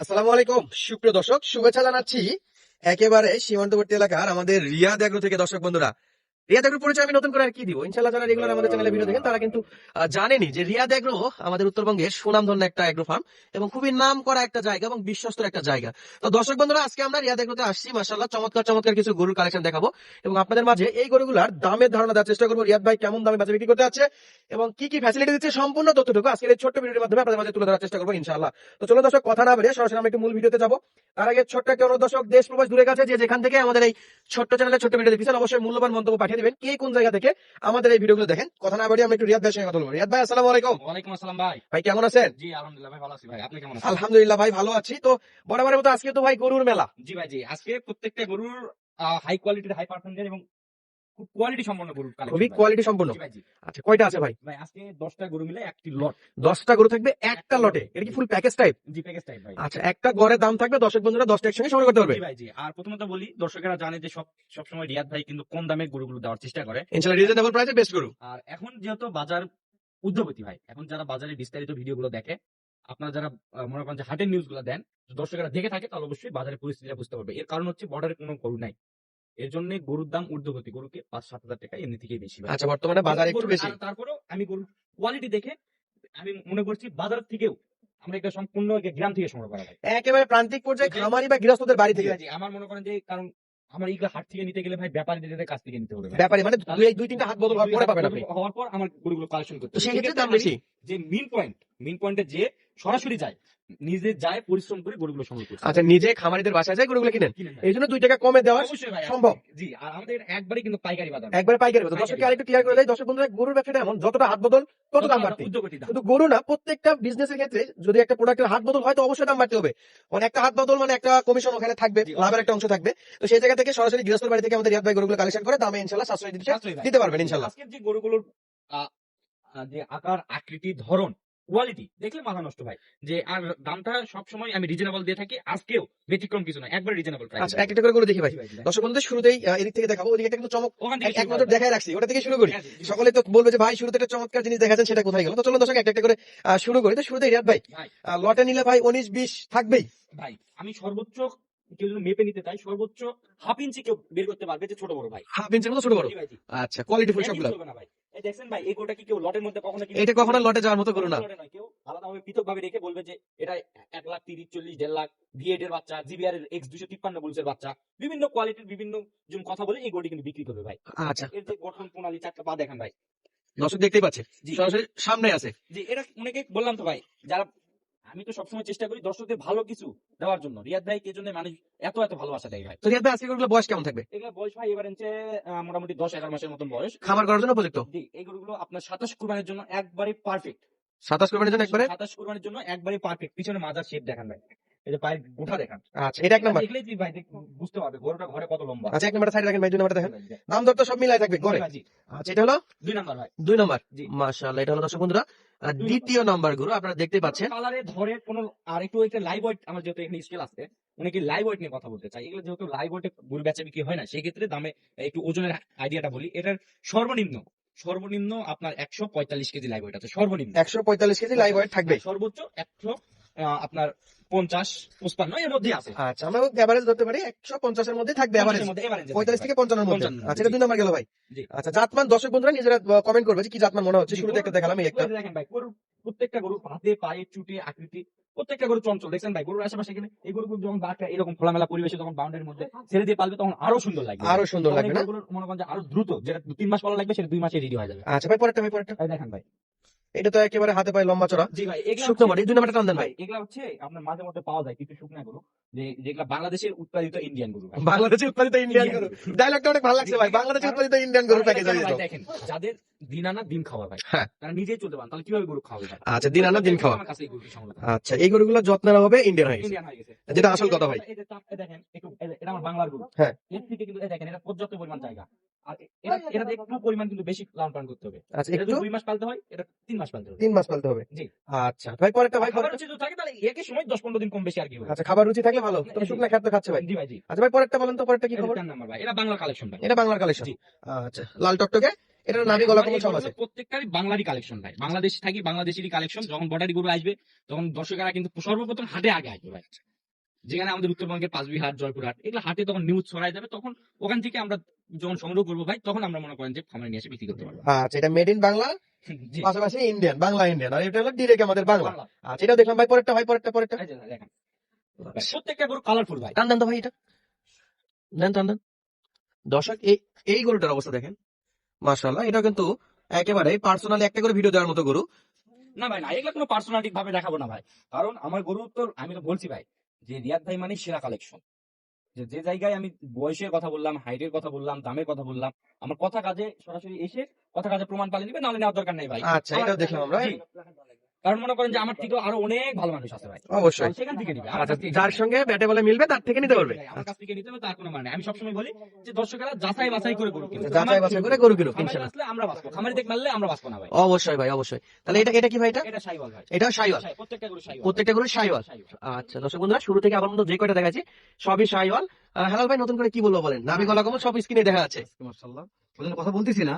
আসসালামু আলাইকুম সুপ্রিয় দর্শক, শুভেচ্ছা জানাচ্ছি একেবারে সীমান্তবর্তী এলাকার আমাদের রিয়াদ এগ্রো থেকে। দর্শক বন্ধুরা, রিয়াদ এগ্রোর পরিচয় আমি নতুন করে আর কি দিব। ইনশাআল্লাহ যারা রেগুলার আমাদের চ্যানেলে ভিডিও দেখেন তারা কিন্তু জানেনই যে রিয়াদ এগ্রো আমাদের উত্তরবঙ্গের সুনামধন্য একটা এগ্রো ফার্ম এবং খুবই নাম করা একটা জায়গা এবং বিশ্বস্ত একটা জায়গা। তো দর্শক বন্ধুরা, আজকে আমরা রিয়াদ এগ্রোতে আসছি। মাশাআল্লাহ চমৎকার চমৎকার কিছু গরুর কালেকশন দেখাবো এবং আপনাদের মাঝে এই গরুগুলার দামের ধারণা দেওয়ার চেষ্টা করবো। রিয়াদ ভাই কেমন দামে বেচা বিক্রি করতে আছে এবং কি কি ফ্যাসিলিটি দিচ্ছে সম্পূর্ণ তথ্যটুকু আজকের এই ছোট্ট ভিডিওর মাধ্যমে আপনাদের মাঝে তুলে ধরার চেষ্টা করবো ইনশাআল্লাহ। তো চলো দর্শক, কথা না বেরিয়ে সরাসরি আমরা একটু মূল ভিডিওতে যাবো। তার আগে ছোট্ট একটা অনুরোধ, দর্শক দেশ প্রবাস দূরে কাছে যে যেখান থেকে আমাদের এই ছোট্ট চ্যানেলে ছোট্ট ভিডিও দেখছেন অবশ্যই মূল্যবান মন্তব্য পাঠিয়ে দিবেন কে কোন জায়গা থেকে আমাদের এই ভিডিওগুলো দেখেন। কথা না বেরিয়ে আমরা একটু রিয়াদ ভাইয়ের সঙ্গে কথা বলবো। রিয়াদ ভাই আসসালামু আলাইকুম। ওয়ালাইকুম আসসালাম ভাই। ভাই কেমন আছেন? জি আলহামদুলিল্লাহ ভাই, ভালো আছি ভাই। আপনি কেমন আছেন? আলহামদুলিল্লাহ ভাই ভালো আছি। তো বরাবরের মতো আজকে তো ভাই গরুর মেলা। জি ভাই, জি আজকে প্রত্যেকটা গরুর হাই কোয়ালিটির, হাই পার্সেন্টেজ এবং খুব কোয়ালিটি সম্পন্ন গরুর কালেকশন খুবই ভাই। কোয়ালিটি সম্পন্ন। জি ভাই, জি আচ্ছা, কয়টা আছে ভাই? ভাই আজকে 10টা গরু মিলে একটি লট। 10টা গরু থাকবে একটা লটে, এটা কি ফুল প্যাকেজ টাইপ? জি প্যাকেজ টাইপ ভাই। আচ্ছা, একটা গড়ের দাম থাকবে, দর্শক বন্ধুরা 10টা একসঙ্গে সংগ্রহ করতে পারবে। জি ভাই, জি। আর প্রথমত বলি, দর্শকেরা জানে যে সব সময় রিয়াদ ভাই কিন্তু কম দামে গরুগুলো দেওয়ার চেষ্টা করে। ইনশাআল্লাহ রিজনেবল প্রাইসে বেস্ট গরু। আর এখন যেহেতু বাজার উদ্যোগতি ভাই, এখন যারা বাজারে বিস্তারিত ভিডিওগুলো দেখে, আপনারা যারা মনে করেন যে হাটের নিউজগুলো দেন, দর্শকেরা দেখে থাকে, তাহলে অবশ্যই বাজারের পরিস্থিতিটা বুঝতে পারবে। এর কারণ হচ্ছে বর্ডারে কোনো গরু নাই, এর জন্য গরুর দাম ঊর্ধ্বগতি। গরুকে ৫-৭ হাজার টাকা এমনি থেকেই বেশি ভাই। আচ্ছা, বর্তমানে বাজার একটু বেশি। তারপরেও আমি গরুর কোয়ালিটি দেখে আমি মনে করছি বাজার থেকেও আমরা একটা সম্পূর্ণ গ্রাম থেকে সংগ্রহ করা ভাই। একেবারে প্রান্তিক পর্যায়ে খামারি বা গৃহস্থদের বাড়ি থেকে। জি, আমার মনে করেন যে কারণ আমার এইগুলো হাট থেকে নিতে গেলে ভাই ব্যাপারীদের কাছ থেকে নিতে হবে ভাই। ব্যাপারী মানে দুই তিনটা হাত বদল হওয়ার পরে পাবেন আপনি। হওয়ার পর আমার গরুগুলো কালেকশন করতে তো হবে। সেই ক্ষেত্রে দাম আমি বেশি। যে মেইন পয়েন্টে যে সরাসরি যায়, নিজে যায় পরিশ্রম করে গরুগুলো সংগ্রহ করছে। আচ্ছা, নিজে খামারিদের বাসায় যায় গরুগুলো কিনেন, কিনেন ভাই। এই জন্য 2 টাকা কমে দেওয়া অবশ্যই ভাই সম্ভব। জি, আর আমাদের একবারে কিন্তু পাইকারি বাজার। একবারে পাইকারি বাজার। দর্শককে আরেকটু ক্লিয়ার করে দেয়, দর্শক বন্ধুরা গরুর ব্যবসাটা এমন যতটা হাত বদল তত দাম বাড়তি। উদ্যোগতি দাম। শুধু গরু না, প্রত্যেকটা বিজনেসের ক্ষেত্রে যদি একটা প্রোডাক্টের হাত বদল হয় তো অবশ্যই দাম বাড়তে হবে। মানে একটা হাত বদল মানে একটা কমিশন ওখানে থাকবে, জি, লাভের একটা অংশ থাকবে। তো সেই জায়গা থেকে সরাসরি গৃহস্থর বাড়ি থেকে আমাদের রিয়াদ ভাই গরুগুলো কালেকশন করে দামে ইনশাআল্লাহ সাশ্রয় সাশ্রয়ী ভাই। দিতে পারবেন ইনশাআল্লাহ। আজকের যে গরুগুলোর আহ, যে আকার আকৃতি ধরন কোয়ালিটি দেখলে মাথা নষ্ট ভাই। যে আর দামটা সবসময় আমি রিজনেবল দিয়ে থাকি, আজকেও ব্যতিক্রম কিছু না, একবার রিজনেবল প্রাইস। আচ্ছা, একটা করে গরু দেখি ভাই। দর্শক বন্ধুদের শুরুতেই এদিক থেকে দেখাবো, ওদিকে একটা কিন্তু চমক ওখান থেকে এক নজর দেখায় রাখছি, ওটা থেকে শুরু করি। হ্যাঁ, জি, জি। সকলে তো বলবে যে ভাই শুরুতে একটা চমৎকার জিনিস দেখাচ্ছেন, সেটা কোথায় গেল? তো চলুন দর্শক একটা একটা করে শুরু করি। তো শুরুতেই রিয়াদ ভাই, ভাই লটে নিলে ভাই 19-20 থাকবেই। ভাই আমি সর্বোচ্চ, কেউ যদি মেপে নিতে চাই, সর্বোচ্চ হাফ ইঞ্চি কেউ বের করতে পারবে, যে ছোট বড় ভাই। হাফ ইঞ্চের মতো ছোট বড়। জি ভাই, জি। আচ্ছা, কোয়ালিটি ফুল একই সবগুলো। চলবে না ভাই। এই দেখছেন ভাই, এই গরুটা কি কেউ লটের মধ্যে কখনো এটা কখনো লটে যাওয়ার মতো গরু না। লটে নয়, কেউ আলাদাভাবে পৃথকভাবে রেখে বলবে যে এটা 1,30,000, 40, 1,50,000 V8 এর বাচ্চা, জিবিআর এর X253 বুলসের বাচ্চা, বিভিন্ন কোয়ালিটির বিভিন্ন জন কথা বলে এই গরুটি কিন্তু বিক্রি করবে ভাই। আচ্ছা, এর যে গঠন প্রণালী, 4টা পা দেখেন ভাই। দর্শক দেখতেই পাচ্ছে জি। সরাসরি সামনে আছে। জি, এটা অনেকে বললাম তো ভাই, যারা আমি তো সবসময় চেষ্টা করি দর্শকদের ভালো কিছু দেওয়ার জন্য। রিয়াদ ভাই কে জন্য মানুষ এত এত ভালোবাসা দেয় ভাই। তো রিয়াদ ভাই আজকে গরুগুলো বয়স কেমন থাকবে? এগুলো বয়স ভাই এবার হচ্ছে মোটামুটি 10-11 মাসের মতন বয়স। খামার করার জন্য উপযুক্ত। জি, এই গরুগুলো আপনার 27 কুরবানির জন্য একবারে পারফেক্ট। 27 কোরবানির জন্য একবারে। 27 কুরবানির জন্য একবারে পারফেক্ট। পিছনে মাজার শেপ দেখান ভাই, এই যে পায়ের গোঠা দেখান। আচ্ছা, এটা এক নাম্বার। দেখলেই তুই ভাই বুঝতে পারবে গরুটা ঘরে কত লম্বা। আচ্ছা, এক নাম্বারটা সাইডে রাখেন ভাই, 2 নাম্বারটা দেখেন। জি ভাই, দাম দর তো সব মিলাই থাকবে ঘরে। জি। আচ্ছা, এটা হলো 2 নাম্বার ভাই। 2 নাম্বার। জি। মাশাআল্লাহ, এটা হলো দর্শক বন্ধুরা দ্বিতীয় নাম্বার গরু, আপনারা দেখতে পাচ্ছেন। কালারে ধরে কোন আর একটু একটা লাইভ ওয়েট, আমার যেহেতু এখানে স্কেল আছে, অনেকে লাইভ ওয়েট নিয়ে কথা বলতে চাই। এগুলো যেহেতু লাইভ ওয়েটে গরু বেচা বিক্রি হয় না, সেই ক্ষেত্রে দামে একটু ওজনের আইডিয়াটা বলি। এটার সর্বনিম্ন সর্বনিম্ন আপনার 145 কেজি লাইভ ওয়েট আছে, সর্বনিম্ন। 145 কেজি লাইভ ওয়েট থাকবে। সর্বোচ্চ 100 আপনার 50-55 এর মধ্যে আছে। আচ্ছা, আমরা এভারেজ ধরতে পারি 150 এর মধ্যে থাকবে এভারেজ। 45 থেকে 55 এর মধ্যে। 55 আচ্ছা, এটা 2 নাম্বার গেল ভাই। জি। আচ্ছা, জাতমান দর্শক বন্ধুরা নিজেরা কমেন্ট করবে যে কি জাতমান মনে হচ্ছে। শুরুতে একটা দেখালাম, এই একটা। দেখেন ভাই, গরুর প্রত্যেকটা গরু হাতে পায়ে চুটে আকৃতি, প্রত্যেকটা গরু চঞ্চল। দেখছেন ভাই, গরুর আশেপাশে গেলে এই গরুগুলো যখন বাচ্চা এরকম খোলামেলা পরিবেশে যখন বাউন্ডারির মধ্যে ছেড়ে দিয়ে পালবে, তখন আরো সুন্দর লাগবে। আরো সুন্দর লাগবে না? গরুগুলোর মনে করেন যে আরো দ্রুত, যেটা 3 মাস পালা লাগবে সেটা 2 মাসে রেডি হয়ে যাবে। আচ্ছা ভাই, পরেরটা ভাই, পরেরটা। এই দেখেন ভাই, এটা তো একেবারে হাতে পায়ে লম্বা চড়া জি ভাই, এগুলা শুকনো বডি। 2 নাম্বারটা টান দেন ভাই। এগুলা হচ্ছে আপনার মাঝে মধ্যে পাওয়া যায় কিছু শুকনা গরু, যেগুলা বাংলাদেশের উৎপাদিত ইন্ডিয়ান গরু ভাই। বাংলাদেশে উৎপাদিত ইন্ডিয়ান গরু, ডায়লগটা অনেক ভালো লাগছে ভাই। বাংলাদেশে উৎপাদিত ইন্ডিয়ান গরু প্যাকেজ হয়ে ভাই যেত। দেখেন, যাদের দিন আনা দিন খাওয়া ভাই, হ্যাঁ। তারা নিজেই চলতে পারেন, তাহলে কিভাবে গরু খাওয়াবে ভাই? আচ্ছা, দিন আনা দিন খাওয়া। আমার কাছে এই গরুটি সংগ্রহ করা। আচ্ছা, এই গরুগুলো যত্নের হবে ইন্ডিয়ান হয়ে গেছে, ইন্ডিয়ান হয়ে গেছে, যেটা আসল কথা ভাই। এই যে দেখেন একটু, এটা আমার বাংলার গরু। হ্যাঁ। এর থেকে কিন্তু দেখেন, এটা পর্যাপ্ত পরিমাণ জায়গা। আর এটা একটু পরিমাণ কিন্তু বেশি লালন পালন করতে হবে। আচ্ছা, এটা একটু যদি 2 মাস পালতে হয়, এটা 3 মাস পালতে হবে। 3 মাস পালতে হবে। জি। আচ্ছা ভাই, পরেরটা ভাই, খাবার পরেরটা। রুচি যদি থাকে তাহলে একই সময় 10-15 দিন কম বেশি আর কি হবে। আচ্ছা, খাবার রুচি থাকলে ভালো। তবে শুকনা খাদ্য খাচ্ছে ভাই। জি ভাই, জি। আচ্ছা ভাই, পরেরটা বলেন তো, পরেরটা কি খবর? 4 নাম্বার ভাই, এটা বাংলার কালেকশন ভাই। এটা বাংলার কালেকশন। জি। আচ্ছা, লাল টকটকে এটা নাভি গলা কোমল এই সব গরুগুলো আছে। প্রত্যেকটারই বাংলারই কালেকশন ভাই, বাংলাদেশ থাকি বাংলাদেশেরই কালেকশন। যখন বর্ডারি গরু আসবে তখন দর্শকেরা কিন্তু সর্বপ্রথম হাটে আগে আসবে ভাই, যেখানে আমাদের উত্তরবঙ্গের পাঁচবিহাট, জয়পুরহাট, এগুলো হাটে তখন নিউজ ছড়াই যাবে, তখন ওখান থেকে আমরা যখন সংগ্রহ করবো ভাই, তখন আমরা মনে করেন যে খামারে নিয়ে এসে বিক্রি করতে পারবো। আচ্ছা, এটা মেড ইন বাংলা, জি, পাশাপাশি ইন্ডিয়ান, বাংলা ইন্ডিয়ান, আর এটা হলো ডিরেক্ট আমাদের বাংলা। বাংলা। আচ্ছা, এটা দেখলাম ভাই, পরেরটা ভাই, পরেরটা। এই যে দেখেন ভাই, প্রত্যেকটা গরু কালারফুল ভাই। টান দেন তো ভাই, এটা টান। দর্শক, এই গরুটার অবস্থা দেখেন, মাশাআল্লাহ, এটা কিন্তু একেবারে পার্সোনালি একটা করে ভিডিও দেওয়ার মতো গরু। না ভাই না, এগুলো কোনো পার্সোনালিটি ভাবে দেখাবো না ভাই, কারণ আমার গরু তো আমি তো বলছি ভাই যে রিয়াদ ভাই মানে সেরা কালেকশন। যে জায়গায় আমি বয়সের কথা বললাম, হাইটের কথা বললাম, দামের কথা বললাম, আমার কথা কাজে সরাসরি এসে কথা কাজে প্রমাণ পালিয়ে নিবে, নাহলে নেওয়ার দরকার নেই ভাই। আচ্ছা, এটাও দেখলাম আমরা। জি। কারণ মনে করেন যে আমার থেকেও আরো অনেক ভালো মানুষ আছে ভাই, অবশ্যই। সেখান থেকে নিবে। আমার আচ্ছা, কাছ থেকে যার সঙ্গে ব্যাটে বলে মিলবে তার থেকে নিতে পারবে। আমার কাছ থেকে নিতে হবে তার কোনো মানে নেই। আমি সবসময় বলি যে দর্শকেরা যাচাই বাছাই করে গরু কিনুক। যাচাই বাছাই করে গরু কিনুক, খামারে ইনশাআল্লাহ। আসলে আমরা বাঁচবো, খামারে দেখ মারলে আমরা বাঁচবো না ভাই। অবশ্যই ভাই, অবশ্যই। তাহলে এটা কি ভাই? এটা শাইওয়াল ভাই, এটা শাইওয়াল, প্রত্যেকটা গরু শাইওয়াল। প্রত্যেকটা গরু শাইওয়াল। আচ্ছা দর্শক বন্ধুরা, শুরু থেকে আবার মতো যে কয়টা দেখাচ্ছি সবই শাইওয়াল। হেলাল ভাই, নতুন করে কি বলবো বলেন? নাভি গলা কোমল সব স্ক্রিনে দেখা আছে। মাশাআল্লাহ, ওই জন্য কথা বলতেছি না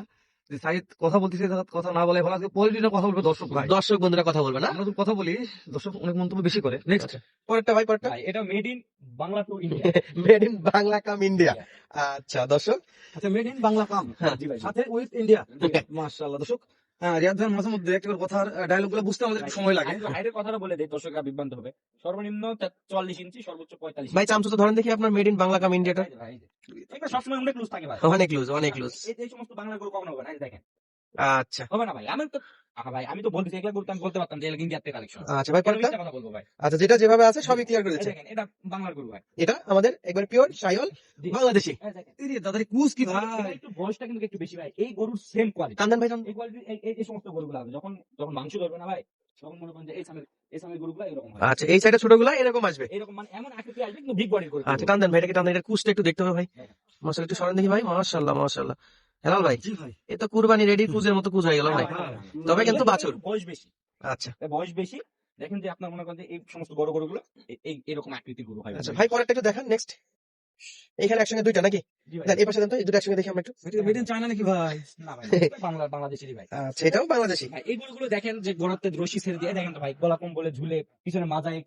যে সাইদ কথা বলতেছি, কথা না বলে ভালো, আজকে পলিটিক্যাল কথা বলবে দর্শক ভাই। দর্শক বন্ধুরা কথা বলবে না। আমরা তো কথা বলি, দর্শক অনেক মন্তব্য বেশি করে। নেক্সট পরেরটা ভাই, পরেরটা। ভাই এটা made in Bangla to India. Made in Bangla come India. আচ্ছা দর্শক, আচ্ছা, মেড ইন বাংলা কাম, জি ভাই, সাথে উইথ ইন্ডিয়া। মাশাআল্লাহ দর্শক, রিয়াদ ভাই মাঝে মধ্যে একটা কথার ডায়লগ গুলো বুঝতে আমাদের একটু সময় লাগে। হাইটের কথাটা বলে দেই, দর্শকরা বিভ্রান্ত হবে। সর্বনিম্ন 44 ইঞ্চি, সর্বোচ্চ 45 ভাই চামচু তো ধরেন দেখি আপনার মেড ইন বাংলা কাম ইন্ডিয়াটা। ভাই এটা সবসময় অনেক লুজ থাকে ভাই, অনেক লুজ, অনেক লুজ। এই সমস্ত বাংলা গরু কখনো হবে না। এই দেখেন, আচ্ছা হবে না ভাই। ভাই আমি তো বলতেছি এগুলা গরু তো আমি বলতে পারতাম যে এগুলা ইন্ডিয়াতে কালেকশন। আচ্ছা ভাই, পরেরটা। একটা কথা বলবো ভাই, আচ্ছা, যেটা যেভাবে আছে সবই ক্লিয়ার করে এই দিচ্ছে। দেখেন এটা বাংলার গরু ভাই। এটা আমাদের একবার পিওর শাইওয়াল জি। বাংলাদেশি। এই দেখেন, দাদারি কুস কি এটা ভাই, একটু বয়সটা কিন্তু একটু বেশি ভাই। এই গরুর সেম কোয়ালিটি, টান দেন ভাই, টান। এই কোয়ালিটি এই সমস্ত গরুগুলো আছে, যখন যখন মাংস ধরবে না ভাই, তখন মনে করেন যে এই সামের গরুগুলো এরকম হয়। আচ্ছা, এই সাইডে ছোটগুলা এরকম আসবে। এরকম মানে এমন আকৃতি আসবে কিন্তু বিগ বডির গরু। আচ্ছা, টান দেন ভাই, এটাকে টান দেন, এটার কুচটা একটু দেখতে হবে ভাই। মাশাআল্লাহ, একটু সরেন দেখি ভাই। মাশাআল্লাহ, মাশাআল্লাহ। হেলাল ভাই, জি ভাই, এ তো কুরবানি রেডি কুজের মতো কুজ হয়ে গেল ভাই। তবে কিন্তু বাছুর। বয়স বেশি, আচ্ছা বয়স বেশি। দেখেন যে আপনার মনে করেন যে এই সমস্ত বড় গরুগুলো এরকম আকৃতির গরু হয়। আচ্ছা ভাই, পরেরটা একটু দেখান। নেক্সট, এখানে একসঙ্গে দুইটা নাকি? জি ভাই। দেন এই পাশে দেন তো, এই দুটো একসঙ্গে দেখি আমরা একটু। মেড ইন চায়না নাকি ভাই? না ভাই, বাংলাদেশেরই ভাই। আচ্ছা, এটাও বাংলাদেশি। ভাই এই গরুগুলো দেখেন যে গোড়াতে রশি ছেড়ে দিয়ে দেখেন তো ভাই, গলা কম্বলে ঝুলে পিছনে মাজায়,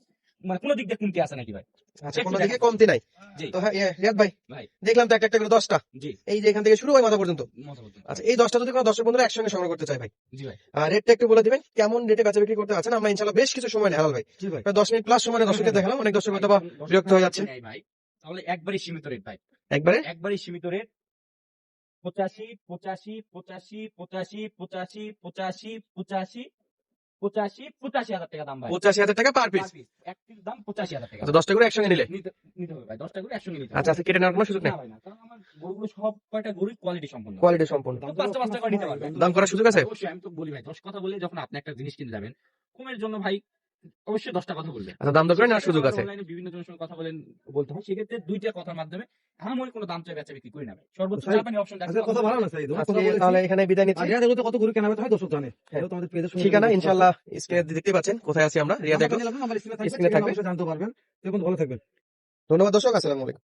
মানে কোনো দিক দিয়ে কমতি আছে নাকি ভাই? আচ্ছা, কোনো দিকে কমতি নাই। জি তো হ্যাঁ, রিয়াদ ভাই, ভাই, দেখলাম তো একটা করে 10টা। জি এই যে এখান থেকে শুরু হয় মাথা পর্যন্ত। মজা বলতেন। আচ্ছা, এই 10টা যদি কোনো দর্শক বন্ধুরা একসঙ্গে সংগ্রহ করতে চায় ভাই, জি ভাই, রেটটা একটু বলে দিবেন, কেমন রেটে বেচা বিক্রি করতে আছেন? আমরা ইনশাআল্লাহ বেশ কিছু সময় নেই হেলাল ভাই, জি ভাই, প্রায় 10 মিনিট প্লাস সময় দর্শকদের দেখালাম। অনেক দর্শক হয়তো বা বিরক্ত হয়ে যাচ্ছে। নেই ভাই, তাহলে একবারই সীমিত রেট ভাই, একবারে একবারই সীমিত রেট। 85, 85, 85, 85, 85, 85, 85, 85 হাজার টাকা দাম ভাই। 85,000 টাকা পার পিস। Per piece। এক পিস দাম 85,000 টাকা। আচ্ছা, 10টা করে একসঙ্গে নিলে। নিতে হবে ভাই, 10টা করে একসঙ্গে নিতে হবে। আচ্ছা, আচ্ছা, কেটে নেওয়ার কোনো সুযোগ নেই। না ভাই না, কারণ আমার গরুগুলো সব কয়টা গরুই কোয়ালিটি সম্পন্ন। কোয়ালিটি সম্পূর্ণ। পাঁচটা পাঁচটা করে নিতে পারবেন। দাম করার সুযোগ আছে? অবশ্যই, আমি তো বলি ভাই, 10 কথা বলে যখন আপনি একটা জিনিস কিনতে যাবেন, কমের জন্য ভাই অবশ্যই 10টা কথা বলবেন। আচ্ছা, দাম দর করে নেওয়ার সুযোগ আছে। অনলাইনে বিভিন্ন জনের সঙ্গে কথা বলতে হয়, সেক্ষেত্রে দুইটা কথার মাধ্যমে আমার কোনো দাম চাই বেচা বিক্রি করি না ভাই। সর্বোচ্চ সাহেব, জাপানি অপশন আজকে কথা ভালো না সাইদ, অনেক কথা আজকে বলেছি। তাহলে এখানে বিদায় নিচ্ছি। আর রিয়াদ এগুলোতে কত গরু কেনা হয় দর্শক জানে। হ্যাঁ। এটা তোমাদের পেজের সঙ্গে ঠিকানা ইনশাআল্লাহ স্ক্রিনে দেখতে পাচ্ছেন, কোথায় আছি আমরা, রিয়াদ এগ্রো। নাম্বার স্ক্রিনে থাকবে, স্ক্রিনে থাকবে। অবশ্যই জানতে পারবেন। দেখুন, ভালো থাকবেন। ধন্যবাদ দর্শক, আসসালামু আলাইকুম।